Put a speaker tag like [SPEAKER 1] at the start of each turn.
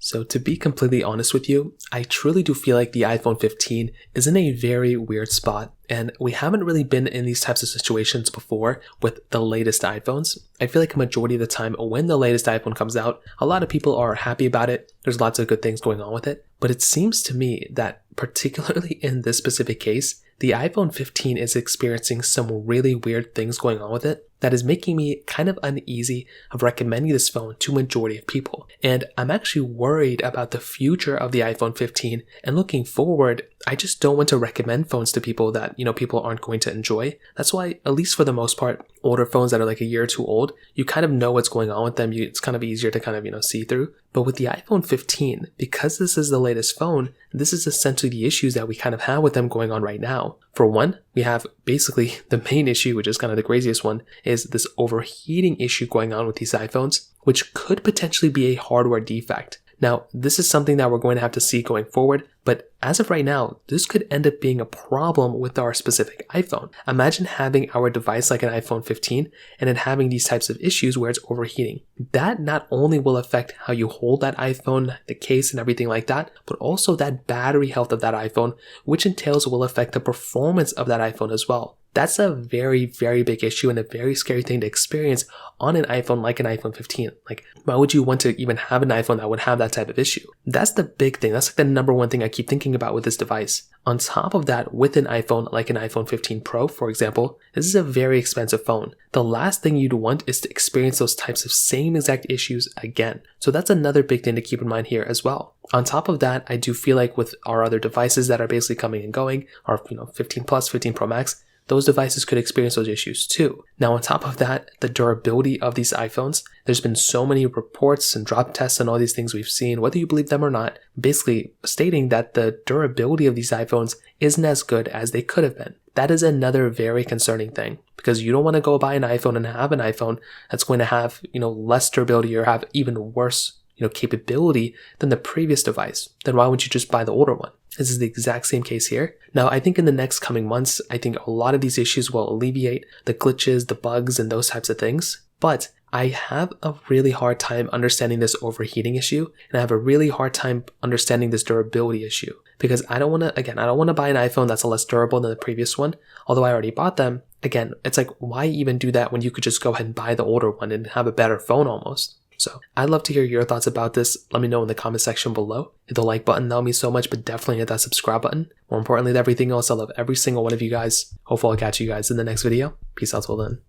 [SPEAKER 1] So to be completely honest with you, I truly do feel like the iPhone 15 is in a very weird spot, and we haven't really been in these types of situations before with the latest iPhones. I feel like a majority of the time when the latest iPhone comes out, a lot of people are happy about it. There's lots of good things going on with it, but it seems to me that particularly in this specific case, the iPhone 15 is experiencing some really weird things going on with it that is making me kind of uneasy of recommending this phone to a majority of people. And I'm actually worried about the future of the iPhone 15, and looking forward, I just don't want to recommend phones to people that, people aren't going to enjoy. That's why, at least for the most part, older phones that are like a year or two old, you kind of know what's going on with them. It's kind of easier to kind of, see through. But with the iPhone 15, because this is the latest phone, this is essentially the issues that we kind of have with them going on right now. For one, we have basically the main issue, which is kind of the craziest one, is this overheating issue going on with these iPhones, which could potentially be a hardware defect. Now, this is something that we're going to have to see going forward, but as of right now, this could end up being a problem with our specific iPhone. Imagine having our device like an iPhone 15 and then having these types of issues where it's overheating. That not only will affect how you hold that iPhone, the case and everything like that, but also that battery health of that iPhone, which entails will affect the performance of that iPhone as well. That's a very, very big issue and a very scary thing to experience on an iPhone like an iPhone 15. Like, why would you want to even have an iPhone that would have that type of issue? That's the big thing. That's like the number one thing I keep thinking about with this device. On top of that, with an iPhone like an iPhone 15 Pro, for example, this is a very expensive phone. The last thing you'd want is to experience those types of same exact issues again. So that's another big thing to keep in mind here as well. On top of that, I do feel like with our other devices that are basically coming and going, our 15 Plus, 15 Pro Max, those devices could experience those issues too. Now, on top of that, the durability of these iPhones, there's been so many reports and drop tests and all these things we've seen, whether you believe them or not, basically stating that the durability of these iPhones isn't as good as they could have been. That is another very concerning thing, because you don't want to go buy an iPhone and have an iPhone that's going to have, less durability or have even worse capability than the previous device. Then why wouldn't you just buy the older one? This is the exact same case here. Now, I think in the next coming months, I think a lot of these issues will alleviate, the glitches, the bugs, and those types of things. But I have a really hard time understanding this overheating issue, and I have a really hard time understanding this durability issue, because I don't want to buy an iPhone that's less durable than the previous one. Although I already bought them, again, it's like, why even do that when you could just go ahead and buy the older one and have a better phone almost? So I'd love to hear your thoughts about this. Let me know in the comment section below. Hit the like button, that would mean so much, but definitely hit that subscribe button. More importantly than everything else, I love every single one of you guys. Hopefully I'll catch you guys in the next video. Peace out till then.